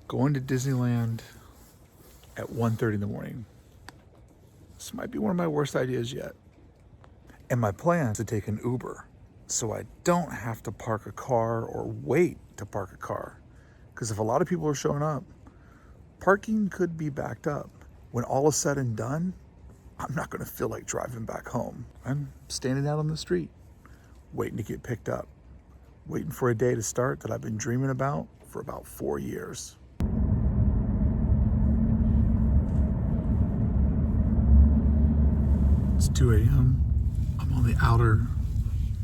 Going to Disneyland at 1:30 in the morning. This might be one of my worst ideas yet. And my plan is to take an Uber so I don't have to park a car or wait to park a car. Because if a lot of people are showing up, parking could be backed up. When all is said and done, I'm not going to feel like driving back home. I'm standing out on the street, waiting to get picked up, waiting for a day to start that I've been dreaming about for about 4 years. It's 2 a.m. I'm on the outer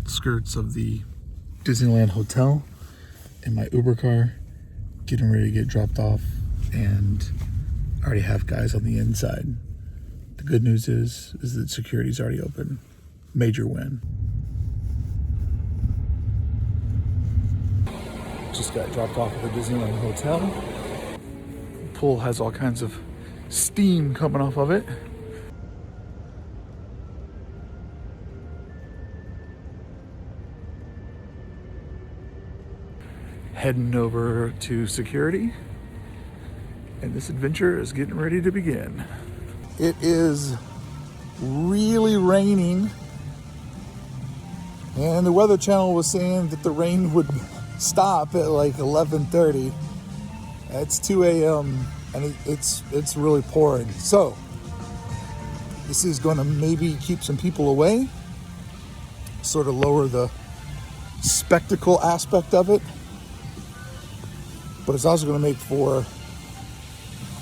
skirts of the Disneyland Hotel in my Uber car, getting ready to get dropped off, and I already have guys on the inside. The good news is that security's already open. Major win. Just got dropped off at the Disneyland Hotel. The pool has all kinds of steam coming off of it. Heading over to security, and this adventure is getting ready to begin. It is really raining, and the Weather Channel was saying that the rain would stop at like 11:30. It's 2 a.m. and it's really pouring. So this is going to maybe keep some people away, sort of lower the spectacle aspect of it. But it's also going to make for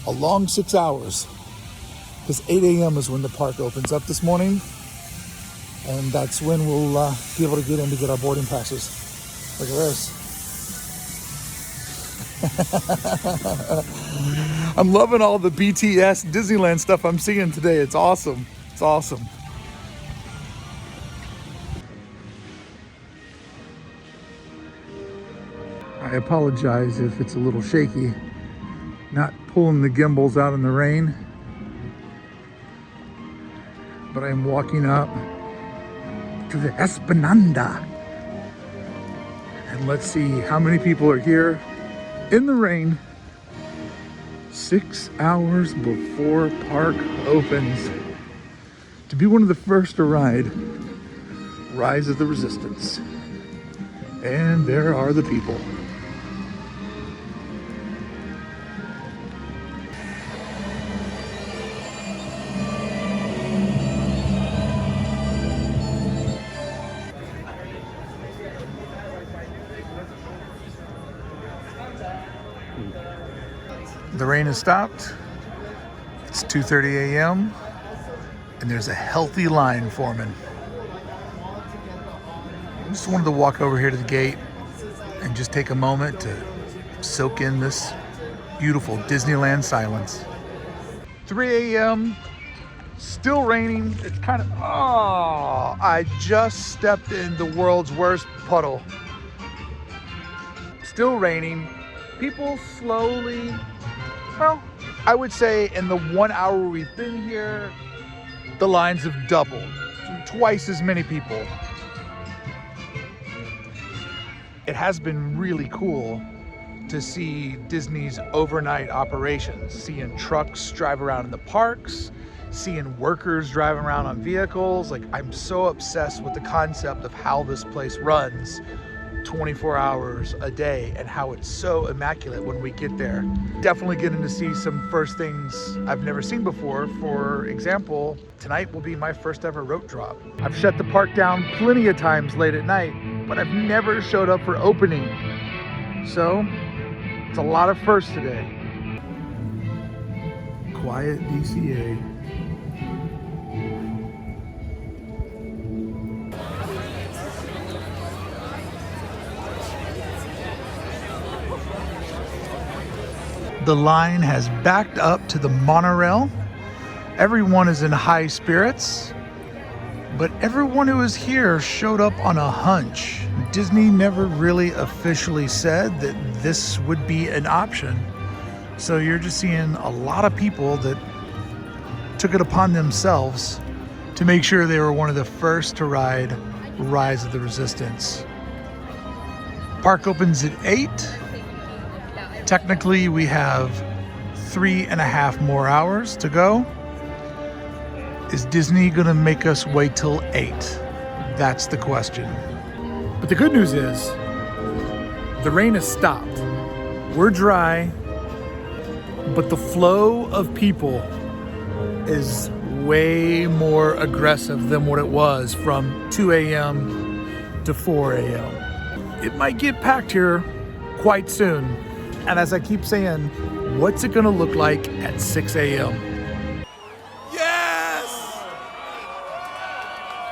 a long 6 hours, because 8 a.m. is when the park opens up this morning, and that's when we'll be able to get in to get our boarding passes. Look at this. I'm loving all the BTS Disneyland stuff I'm seeing today. It's awesome. It's awesome. I apologize if it's a little shaky, not pulling the gimbals out in the rain, but I'm walking up to the Esplanade, and let's see how many people are here in the rain 6 hours before park opens to be one of the first to ride Rise of the Resistance. And there are the people. The rain has stopped. It's 2:30 a.m. and there's a healthy line forming. I just wanted to walk over here to the gate and just take a moment to soak in this beautiful Disneyland silence. 3 a.m. Still raining. It's kind of, I just stepped in the world's worst puddle. Still raining. People slowly, well, I would say in the 1 hour we've been here, the lines have doubled. Twice as many people. It has been really cool to see Disney's overnight operations, seeing trucks drive around in the parks, seeing workers driving around on vehicles. Like, I'm so obsessed with the concept of how this place runs 24 hours a day and how it's so immaculate when we get there. Definitely getting to see some first things I've never seen before. For example, tonight will be my first ever rope drop. I've shut the park down plenty of times late at night, but I've never showed up for opening. So it's a lot of firsts today. Quiet DCA. The line has backed up to the monorail. Everyone is in high spirits, but everyone who is here showed up on a hunch. Disney never really officially said that this would be an option. So you're just seeing a lot of people that took it upon themselves to make sure they were one of the first to ride Rise of the Resistance. Park opens at 8. Technically, we have 3.5 more hours to go. Is Disney gonna make us wait till 8? That's the question. But the good news is, the rain has stopped. We're dry, but the flow of people is way more aggressive than what it was from 2 a.m. to 4 a.m. It might get packed here quite soon. And as I keep saying, what's it gonna look like at 6 a.m.? Yes!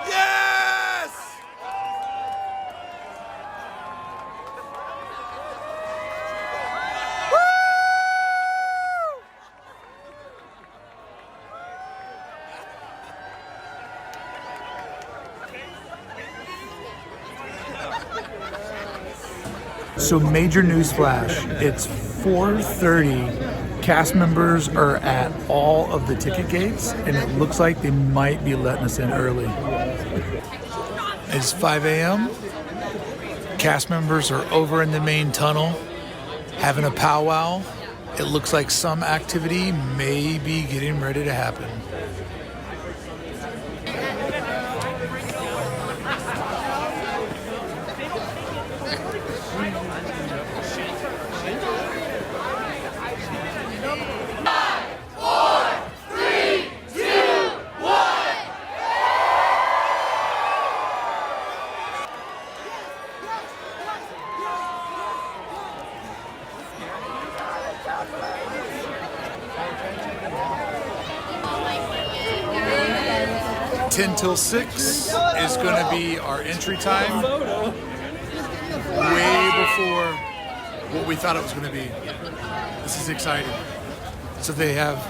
Yes! Woo! So major news flash, it's 4:30. Cast members are at all of the ticket gates, and it looks like they might be letting us in early. It's 5 a.m. Cast members are over in the main tunnel having a powwow. It looks like some activity may be getting ready to happen. Till 6 is going to be our entry time, way before what we thought it was going to be. This is exciting. So they have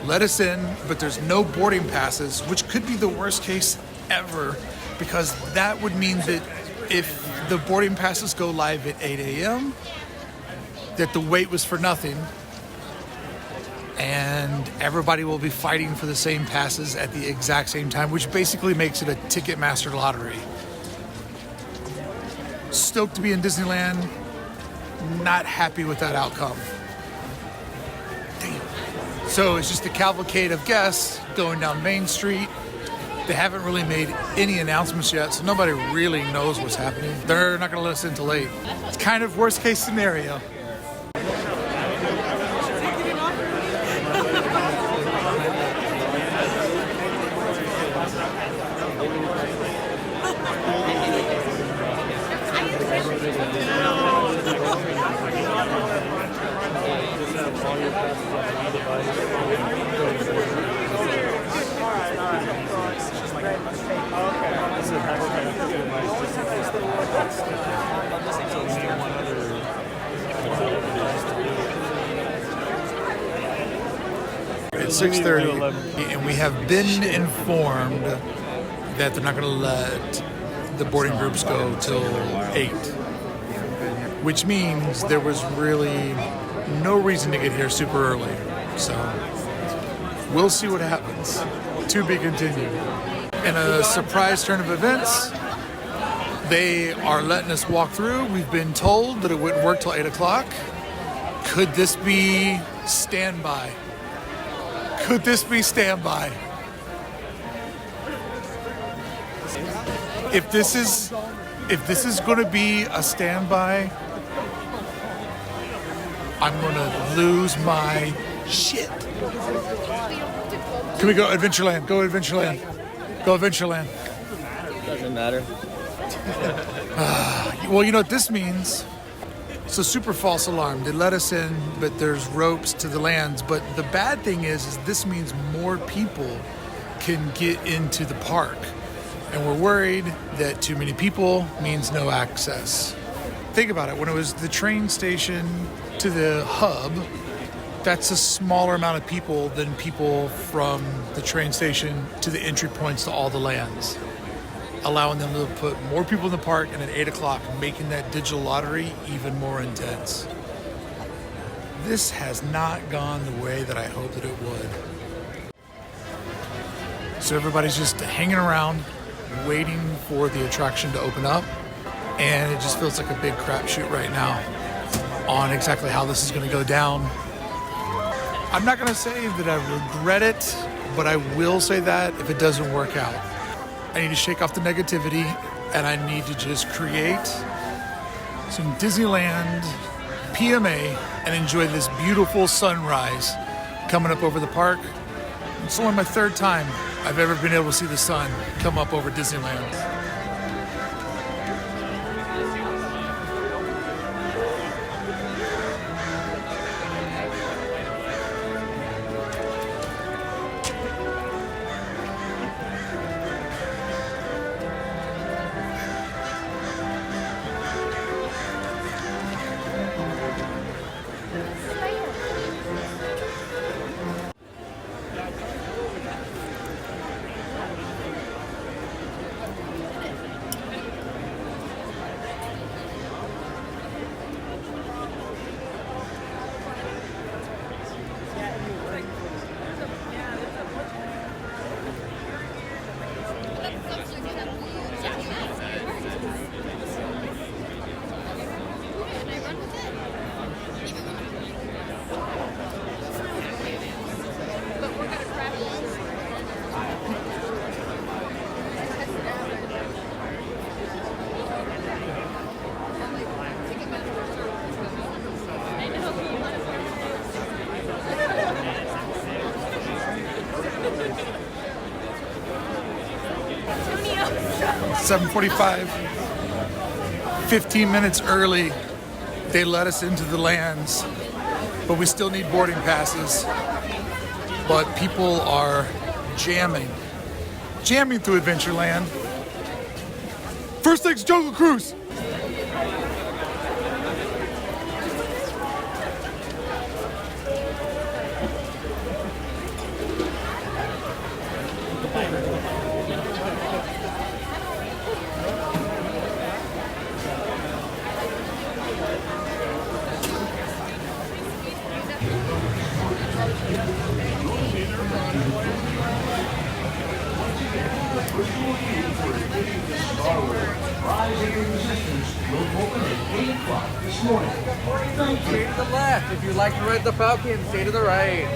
let us in, but there's no boarding passes, which could be the worst case ever, because that would mean that if the boarding passes go live at 8 a.m., that the wait was for nothing, and everybody will be fighting for the same passes at the exact same time, which basically makes it a Ticketmaster lottery. Stoked to be in Disneyland, not happy with that outcome. Damn. So it's just a cavalcade of guests going down Main Street. They haven't really made any announcements yet, so nobody really knows what's happening. They're not gonna let us in till 8. It's kind of worst case scenario. It's 6:30, and we have been informed that they're not going to let the boarding groups go till 8, which means there was really no reason to get here super early. So we'll see what happens. To be continued. In a surprise turn of events, they are letting us walk through. We've been told that it wouldn't work till 8 o'clock. Could this be standby? Could this be standby? If this is going to be a standby, I'm going to lose my shit. Can we go Adventureland? Go Adventureland. Go Adventureland. Doesn't matter. Well, you know what this means? It's a super false alarm. They let us in, but there's ropes to the lands. But the bad thing is this means more people can get into the park. And we're worried that too many people means no access. Think about it. When it was the train station to the hub, that's a smaller amount of people than people from the train station to the entry points to all the lands, allowing them to put more people in the park, and at 8 o'clock, making that digital lottery even more intense. This has not gone the way that I hoped that it would. So everybody's just hanging around, waiting for the attraction to open up, and it just feels like a big crapshoot right now. on exactly how this is going to go down. I'm not going to say that I regret it, but I will say that if it doesn't work out, I need to shake off the negativity and I need to just create some Disneyland PMA and enjoy this beautiful sunrise coming up over the park. It's only my third time I've ever been able to see the sun come up over Disneyland. $7:45, 15 minutes early, they let us into the lands, but we still need boarding passes. But people are jamming through Adventureland. First thing's Jungle Cruise. Stay to the left. If you'd like to ride the Falcon, stay to the right.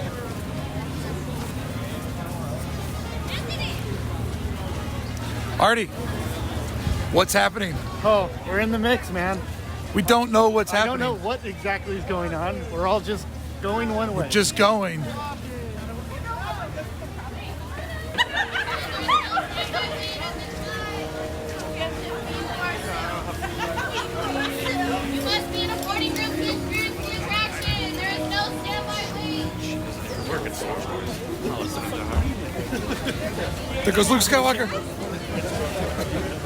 Artie, what's happening? Oh, we're in the mix, man. We don't know what's I happening. don't know what exactly is going on. We're all just going one way. Just going. You must be in a boarding room to experience the attraction. There is no standby wait. There goes Luke Skywalker.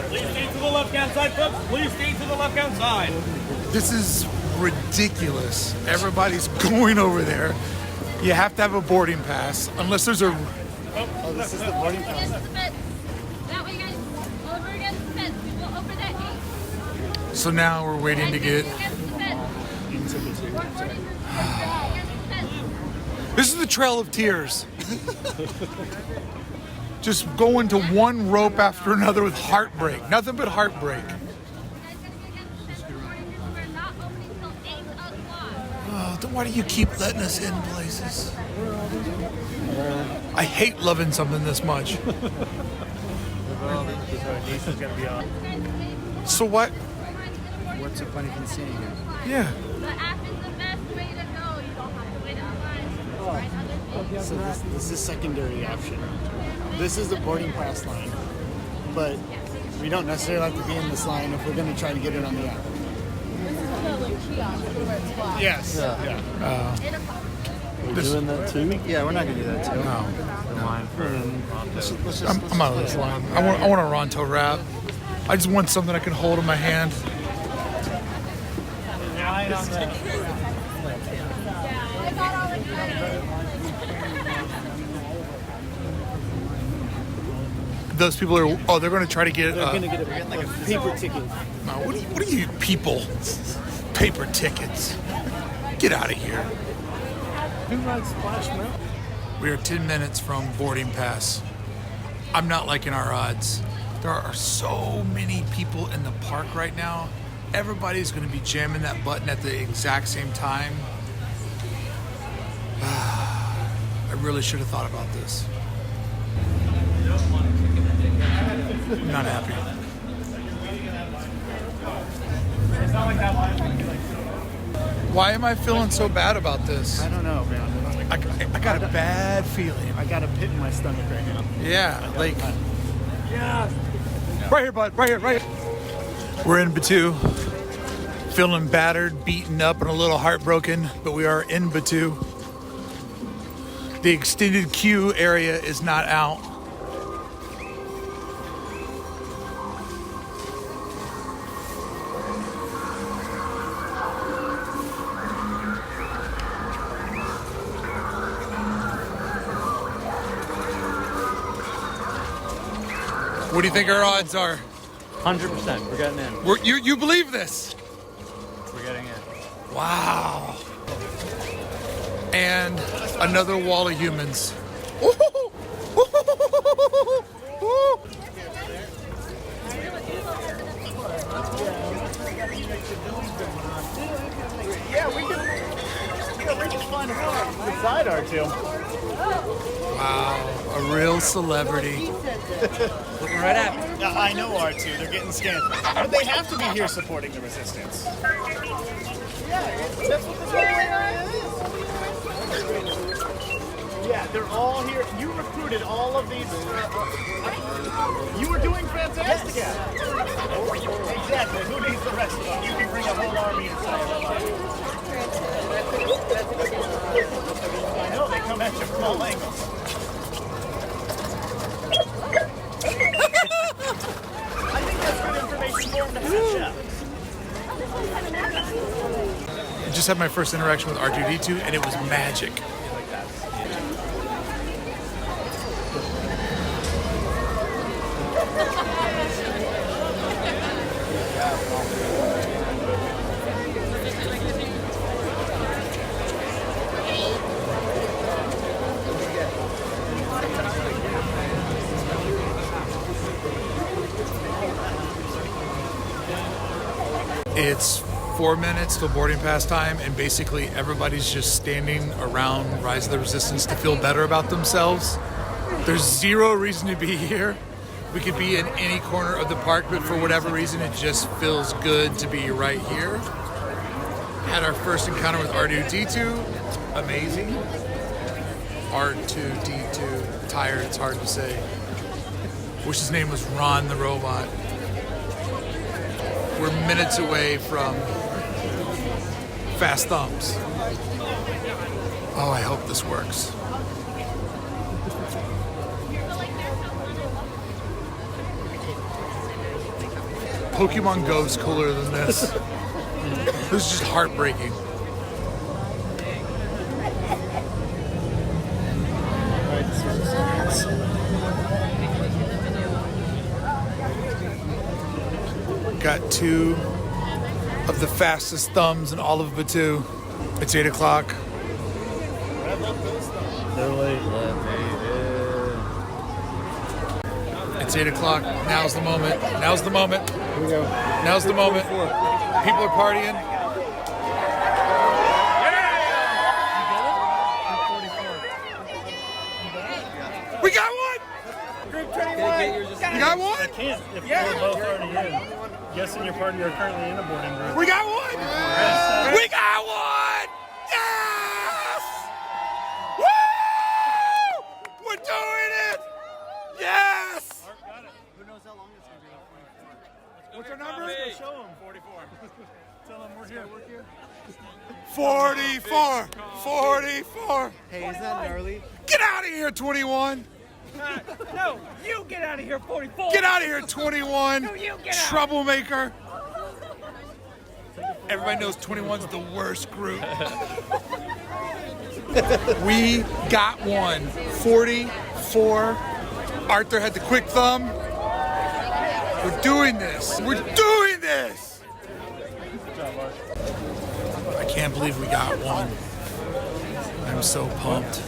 Please stay to the left-hand side, folks. Please stay to the left-hand side. This is ridiculous. Everybody's going over there. You have to have a boarding pass, unless there's a... Oh, this is the boarding pass. Against the fence. That way, guys. Over against the fence. We will over that gate. So now we're waiting to get... Against the fence. We're boarding room against the fence. This is the Trail of Tears. Just going to one rope after another with heartbreak. Nothing but heartbreak. You guys gotta be against the fence. The boarding rooms are not opening till 8 o'clock. Oh, then why do you keep letting us in places? I hate loving something this much. So what? What's so funny from seeing it? Yeah. The app is the best way to go. You don't have to wait in line. Find other things. So this is secondary option. This is the boarding pass line, but we don't necessarily have to be in this line if we're going to try to get it on the app. Yes. Yeah. We're doing that too? Yeah, we're not going to do that too. No. The line for I'm out of this line. I want a Ronto wrap. I just want something I can hold in my hand. Those people are, oh, they're going to try to get, They're going to get like a paper ticket. no, what are you people? Paper tickets. Get out of here. Who rides Splash Mountain? We are 10 minutes from boarding pass. I'm not liking our odds. There are so many people in the park right now. everybody's going to be jamming that button at the exact same time. I really should have thought about this. I'm not happy. Why am I feeling so bad about this? I don't know, man. I got a bad feeling. I got a pit in my stomach right now. Yeah, like... Yeah. Right here, bud. Right here, right here. We're in Batuu. Feeling battered, beaten up, and a little heartbroken, but we are in Batuu. The extended queue area is not out. What do you think our odds are? 100%. We're getting in. You believe this? We're getting in. Wow. And another wall of humans. Yeah, we can find a car beside R2. Wow, a real celebrity. Looking right at me. I know R2, they're getting scanned. But they have to be here supporting the resistance. Yeah, that's what the area is. Yeah, they're all here. You recruited all of these. You were doing fantastic. Yes. Exactly. Who needs the rest of them? You can bring a whole army inside. I know, they come at you from all angles. I think that's good information for him to have. Yeah. I just had my first interaction with R2-D2 and it was magic. It's 4 minutes till boarding pass time, and basically everybody's just standing around Rise of the Resistance to feel better about themselves. There's zero reason to be here. We could be in any corner of the park, but for whatever reason, it just feels good to be right here. Had our first encounter with R2-D2. Amazing. R2-D2. Tired, it's hard to say. Wish his name was Ron the Robot. We're minutes away from Fast Thumbs. Oh, I hope this works. Pokemon Go's cooler than this. This is just heartbreaking. Got two of the fastest thumbs in all of Batuu. It's 8 o'clock. They're late. It's 8 o'clock. Now's the moment. Now's the moment. Here we go. Now's the moment. People are partying. We got one! Group 21. You got one? I can't if we're both already in. Guess in your party are currently in a boarding group. We got one! We got one! Yes! Woo! We're doing it! Yes! Who knows how long it's going to be? What's our number? Show them 44. Tell them we're here. 44! 44! Hey, is that gnarly? Get out of here, 21! No, you get out of here, 44. Get out of here, 21! No, you get out. Troublemaker! Everybody knows 21's the worst group. We got one. 44. Arthur had the quick thumb. We're doing this. We're doing this! I can't believe we got one. I'm so pumped.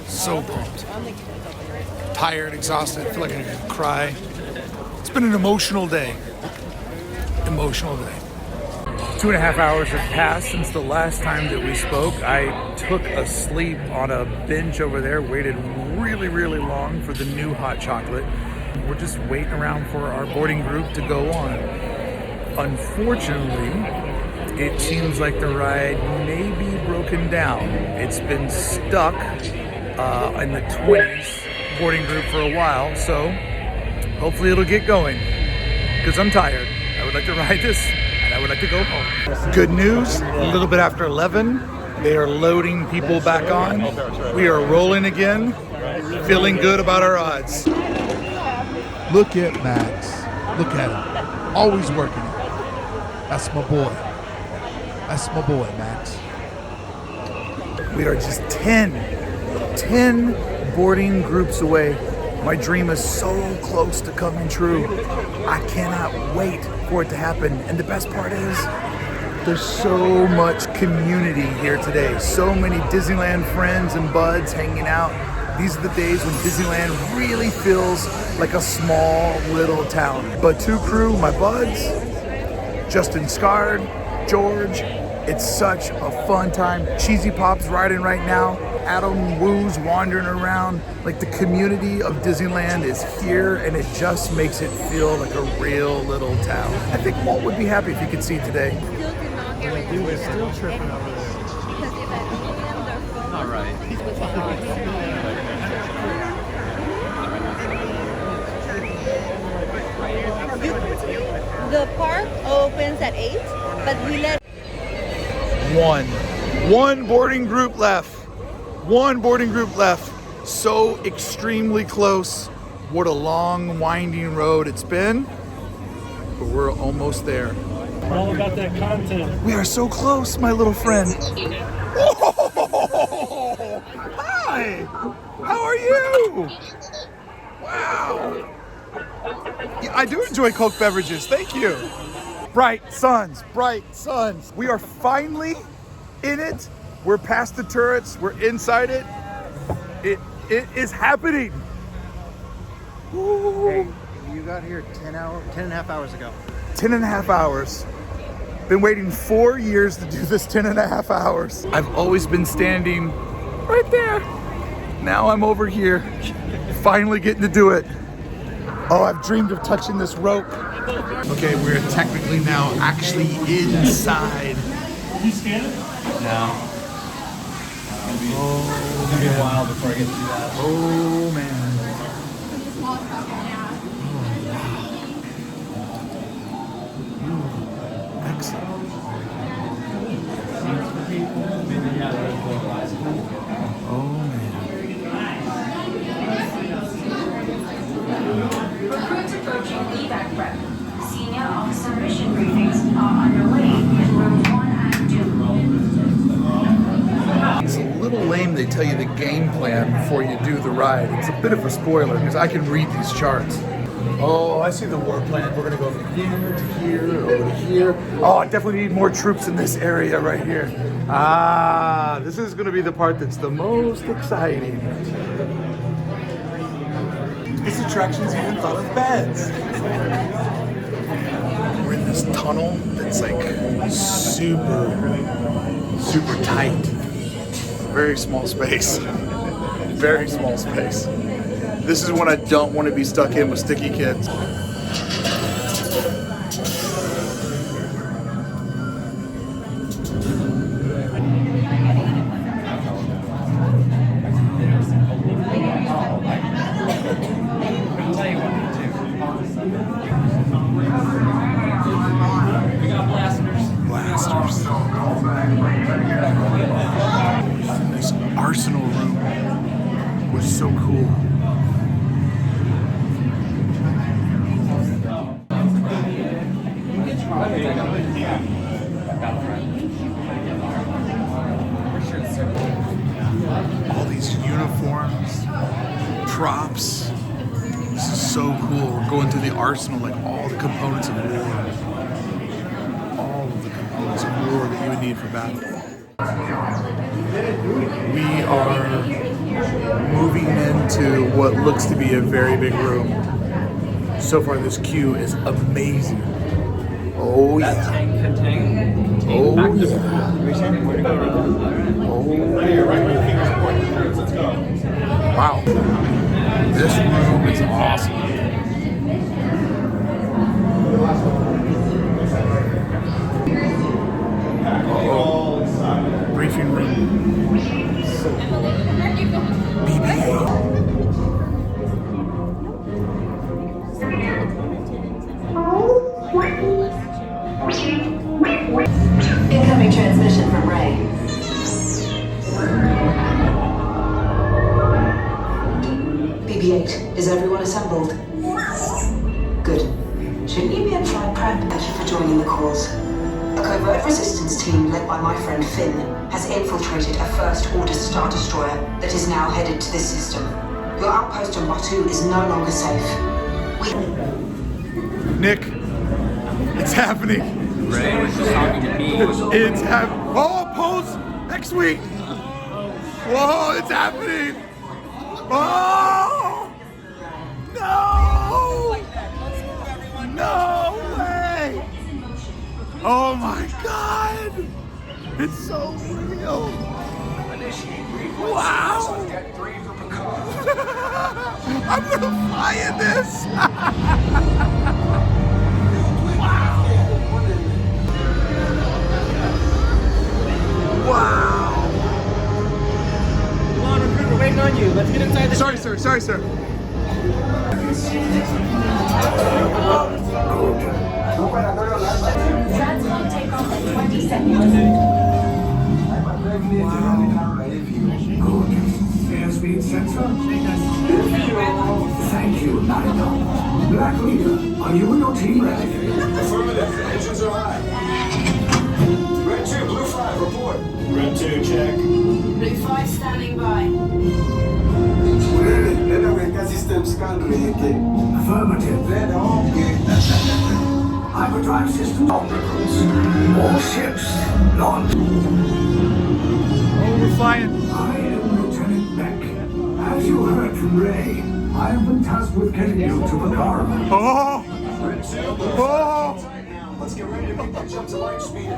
So pumped. Tired, exhausted, I feel like I'm gonna cry. It's been an emotional day. Emotional day. 2.5 hours have passed since the last time that we spoke. I took a sleep on a bench over there, waited really, really long for the new hot chocolate. We're just waiting around for our boarding group to go on. Unfortunately, it seems like the ride may be broken down. It's been stuck in the 20s boarding group for a while, so hopefully it'll get going, because I'm tired. I would like to ride this, and I would like to go home. Good news, a little bit after 11, they are loading people back on. We are rolling again, feeling good about our odds. Look at Max. Look at him. Always working it. That's my boy. That's my boy, Max. We are just 10 boarding groups away. My dream is so close to coming true. I cannot wait for it to happen. And the best part is, there's so much community here today. So many Disneyland friends and buds hanging out. These are the days when Disneyland really feels like a small little town. Batuu crew, my buds, Justin Scard, George. It's such a fun time. Cheesy Pop's riding right now. Adam Woo's wandering around. Like, the community of Disneyland is here, and it just makes it feel like a real little town. I think Walt would be happy if he could see it today. Still did not get rid of it. Still tripping over there. Because if I leave them, they're full. All right. The park opens at 8, but we let One boarding group left. One boarding group left. So extremely close. What a long, winding road it's been. But we're almost there. All about that content. We are so close, my little friend. Oh, hi. How are you? Wow. Yeah, I do enjoy Coke beverages. Thank you. Bright suns, bright suns. We are finally in it. We're past the turrets. We're inside it. It is happening. Ooh. Hey, you got here 10 and a half hours ago. 10 and a half hours. Been waiting 4 years to do this 10 and a half hours. I've always been standing right there. Now I'm over here, finally getting to do it. Oh, I've dreamed of touching this rope. Okay, we're technically now actually inside. You scanning? No. It's gonna be a while before I get to do that. Oh, man. Excellent. Oh, man. Recruits approaching evac prep. Senior officer mission briefings are underway in room 1 and 2. It's a little lame they tell you the game plan before you do the ride. It's a bit of a spoiler because I can read these charts. Oh, I see the war plan. We're gonna go from here to here, over to here. Oh, I definitely need more troops in this area right here. Ah, this is gonna be the part that's the most exciting. This attraction's even thought of beds. We're in this tunnel that's like super tight. Very small space. Very small space. This is when I don't want to be stuck in with sticky kids. Blasters. This arsenal room was so cool. All these uniforms, props. This is so cool. We're going through the arsenal, like all the components of war. All of the components of war that you would need for battle. We are moving into what looks to be a very big room. So far this queue is amazing. Oh That yeah. tank contained Oh back to yeah. Where to go, Ruben? Right here, right where the fingers are pointing. Let's go. Wow. This room is awesome. All inside. Briefing room. BB-8. Incoming transmission from Ray. BB-8, is everyone assembled? Good. Shouldn't you be in flight prep? Thank you for joining the cause. A covert resistance team led by my friend Finn has infiltrated a First Order Star Destroyer that is now headed to this system. Your outpost on Batuu is no longer safe. Nick, it's happening. Ray was just talking to me. It's happening. Oh, post next week. Whoa, it's happening. Oh, no. No way. Oh my God. It's so real. Wow. I'm gonna fly in this. Wow. Come on, recruit, we're waiting on you. Let's get inside the Sorry, sir. Sorry, sir. Transform takeoff in 20 seconds. Airspeed sensor. Thank you, Nigel. Black Leader, are you and your team ready? Affirmative. Engines are high. Red 2, Blue 5, report. Red 2, check. Blue 5 standing by. Affirmative. Hyperdrive systems obstacles. More ships launch. Oh, we're flying. I am Lieutenant Beck. As you heard from Ray, I have been tasked with getting you to Batuu. Oh. Red 2, Blue 5. Oh. Let's get ready to make that jump to light speed.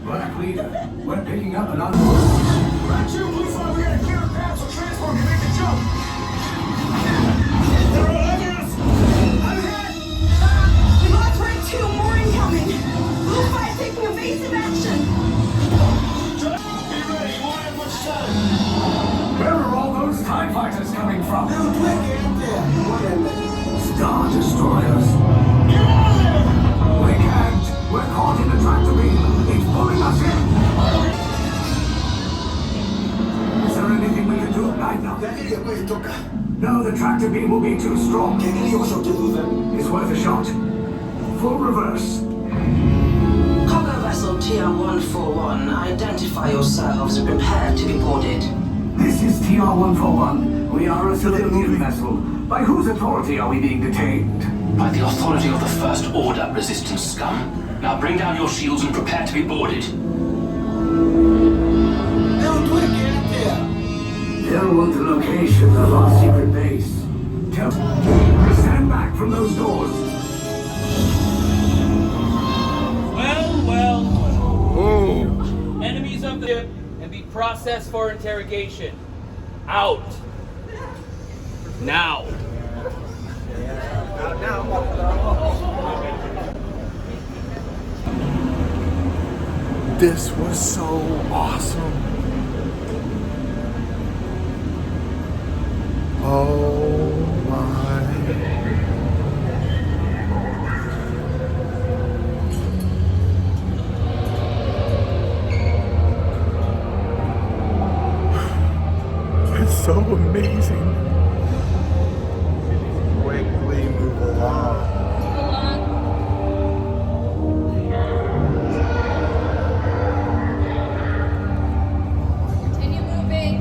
Black Leader, we're picking up an unload. Red 2, Blue 5, we got a clear path so transport can make the jump. They're all over us. I'm hit. We lost Red 2, more incoming. Blue 5 taking evasive action. Be ready, you won't have much time. Where are all those TIE fighters coming from? Star Destroyers. Get out of there. We can't. We're caught in the tractor beam. It's pulling us in. Is there anything we can do right now? No, the tractor beam will be too strong. It's worth a shot. Full reverse. Cargo vessel TR-141, identify yourselves and prepare to be boarded. This is TR-141. We are a civilian vessel. By whose authority are we being detained? By the authority of the First Order, resistance scum. Now bring down your shields and prepare to be boarded. They'll want the location of our secret base. Stand back from those doors. Well. Oh. Enemies of the ship and be processed for interrogation. Out. Now. This was so awesome. Oh my. It's so amazing. Quickly move along. Continue moving.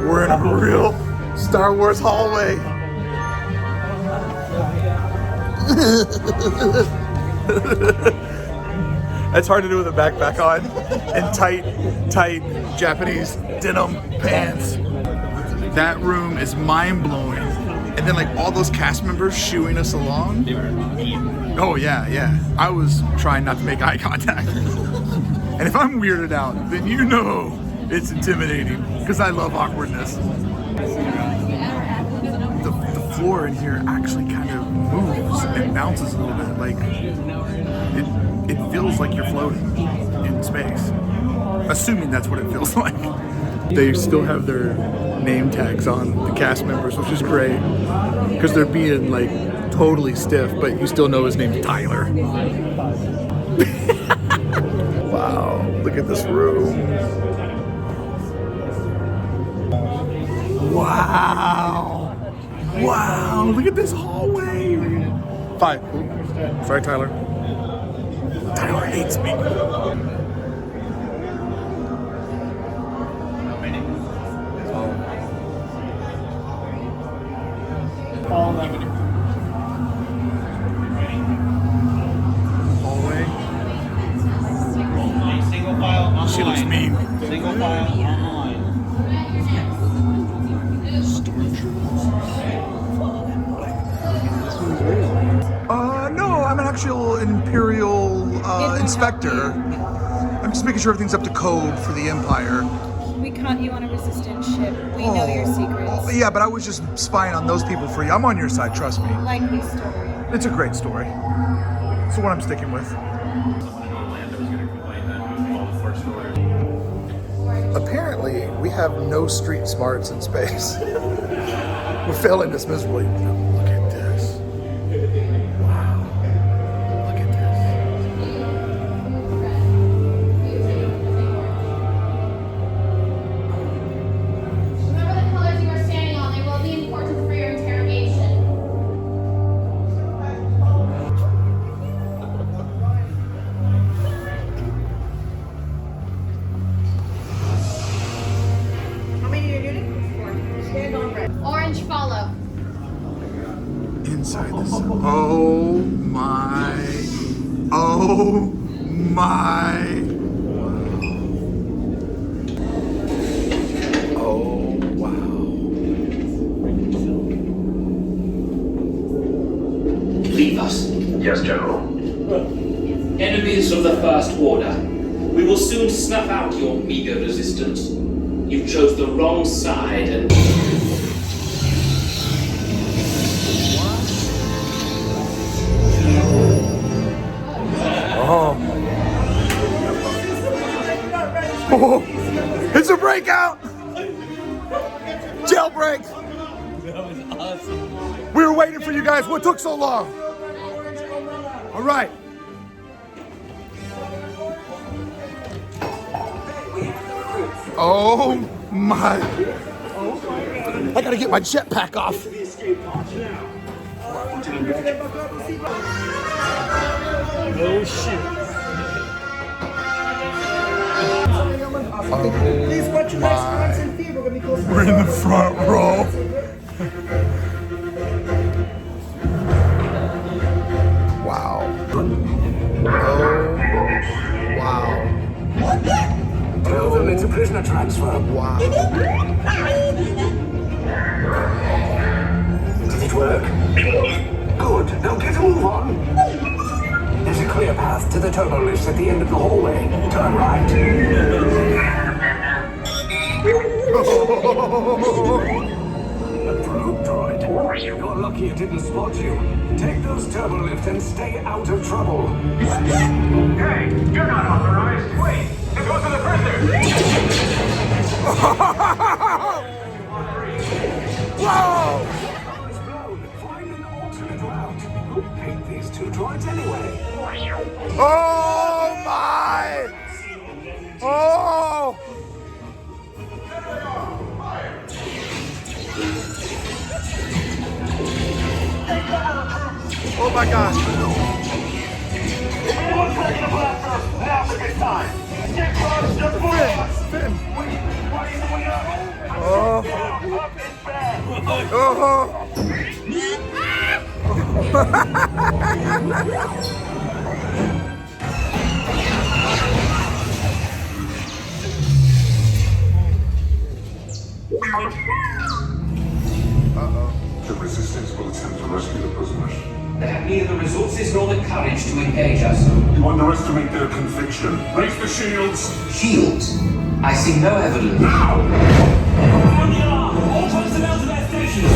We're in a real Star Wars hallway. That's hard to do with a backpack on and tight Japanese denim pants. That room is mind-blowing. And then like all those cast members shooing us along. Oh yeah. I was trying not to make eye contact. And if I'm weirded out, then you know it's intimidating because I love awkwardness. The floor in here actually kind of moves and bounces a little bit. Like it feels like you're floating in space. Assuming that's what it feels like. They still have their name tags on the cast members, which is great because they're being like totally stiff, but you still know his name's Tyler. Wow, look at this room. Wow, look at this hallway. 5. Sorry, Tyler. Tyler hates me. Hallway. Single file online. She looks mean. Single file online. No, I'm an actual Imperial inspector. I'm just making sure everything's up to code for the Empire. We caught you on a resistance ship. We know your secrets. Yeah, but I was just spying on those people for you. I'm on your side, trust me. Likely story. It's a great story. It's the one I'm sticking with. Apparently, we have no street smarts in space. We're failing this miserably. Look at this. Wow. Look at Remember the colors you are standing on. They will be important for your interrogation. How many are you doing? Stand on red. Orange follow. inside this. Oh my. Oh my. Oh wow. Leave us. Yes, General. Enemies of the First Order. We will soon snuff out your meager resistance. You chose the wrong side and... Oh, it's a breakout! Jailbreak! That was awesome. We were waiting for you guys. What took so long? All right. Oh my. I gotta get my jetpack off. Oh shit. Please watch your restaurants and feed. We're gonna be close. We're in the front row. Wow. Oh, wow. Tell them it's a prisoner transfer. Wow. Did it work? Good. Now get a move on. There's a clear path to the turbo lifts at the end of the hallway. Turn right. A probe droid. You're lucky it didn't spot you. Take those turbo lifts and stay out of trouble. Hey, you're not authorized. Wait, this goes to the prisoner. Whoa! It's blown. Find an alternate route. Who picked these two droids anyway? Oh my! Oh! Oh my gosh! Anyone touch the blaster? Now's a good time. Get close to full. Finn! What are you doing up? Oh! Down, up and back. Oh! The resistance will attempt to rescue the prisoners. They have neither the resources nor the courage to engage us. You underestimate their conviction. Raise the shields! Shields? I see no evidence. Now! On the alarm! All personnel to their stations!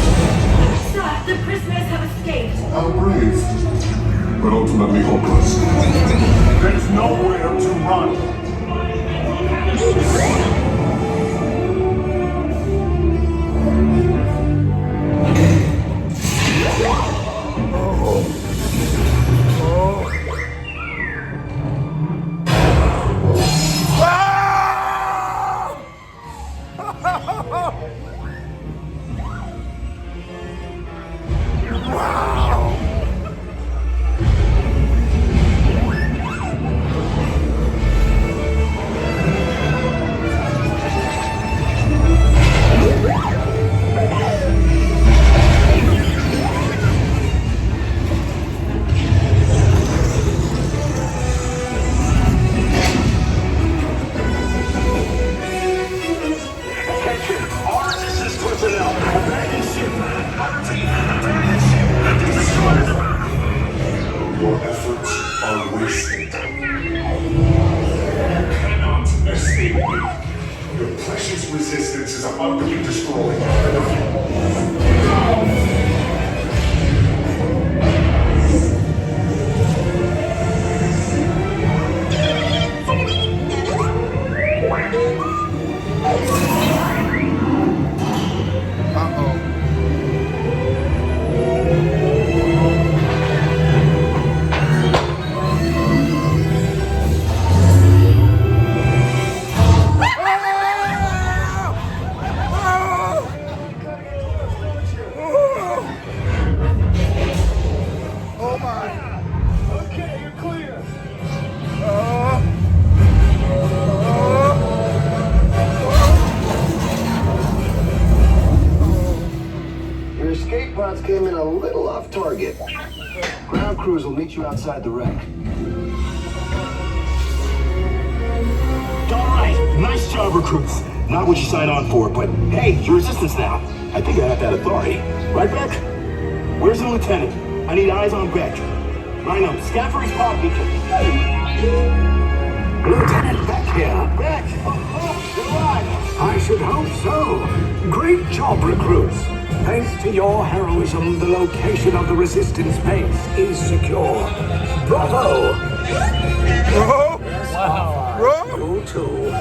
Sir, the prisoners have escaped. How brave, but ultimately hopeless. There's nowhere to run. Your efforts are wasted. You cannot escape me. Your precious resistance is about to be destroyed. Came in a little off target. Ground crews will meet you outside the wreck. All right, nice job, recruits. Not what you signed on for, but hey, you're resistance now. I think I have that authority. Right, Beck? Where's the lieutenant? I need eyes on Beck. Rhino, scan for his pod beacon. Lieutenant Beck here. Beck! Oh, you're alive. I should hope so. Great job, recruits. Thanks to your heroism, the location of the resistance base is secure. Bravo! Bro! Wow. Bro! You too.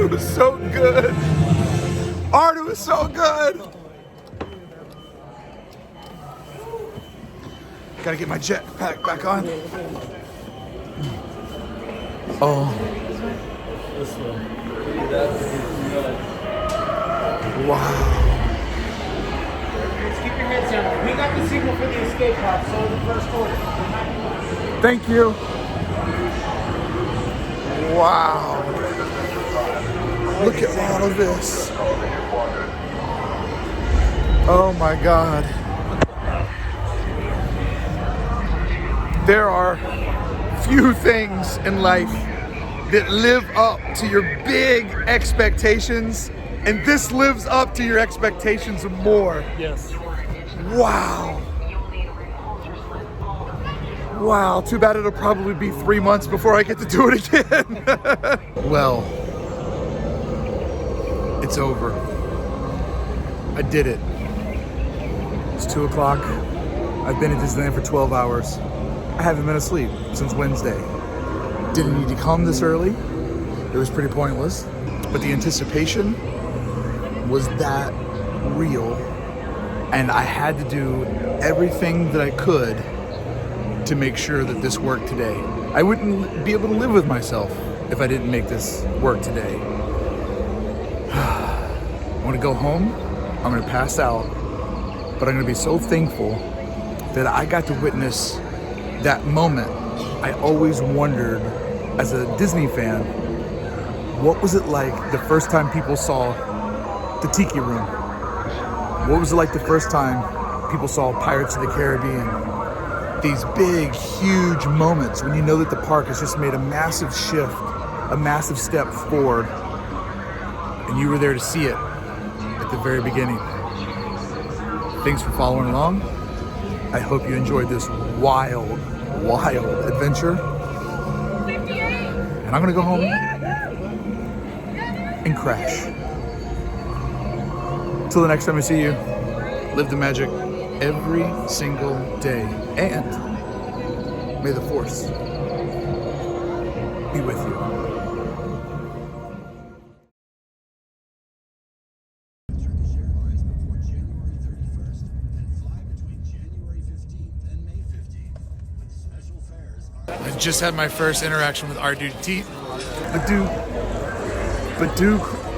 It was so good. Art, it was so good. Gotta get my jetpack back on. Oh. Wow. Just keep your heads down. We got the signal for the escape pod, so the first order. Thank you. Wow. Look at all of this. Oh my God. There are few things in life that live up to your big expectations, and this lives up to your expectations and more. Yes. Wow. Wow, too bad it'll probably be 3 months before I get to do it again. Well, it's over. I did it. It's 2 o'clock. I've been at Disneyland for 12 hours. I haven't been asleep since Wednesday. Didn't need to come this early. It was pretty pointless. But the anticipation was that real. And I had to do everything that I could to make sure that this worked today. I wouldn't be able to live with myself if I didn't make this work today. I'm gonna go home, I'm gonna pass out, but I'm gonna be so thankful that I got to witness that moment. I always wondered, as a Disney fan, what was it like the first time people saw the Tiki Room? What was it like the first time people saw Pirates of the Caribbean? These big, huge moments when you know that the park has just made a massive shift, a massive step forward, and you were there to see it at the very beginning. Thanks for following along. I hope you enjoyed this wild, wild adventure. And I'm gonna go home and crash. Till the next time I see you, live the magic every single day. And may the Force be with you. I just had my first interaction with our dude Teet. Batuu.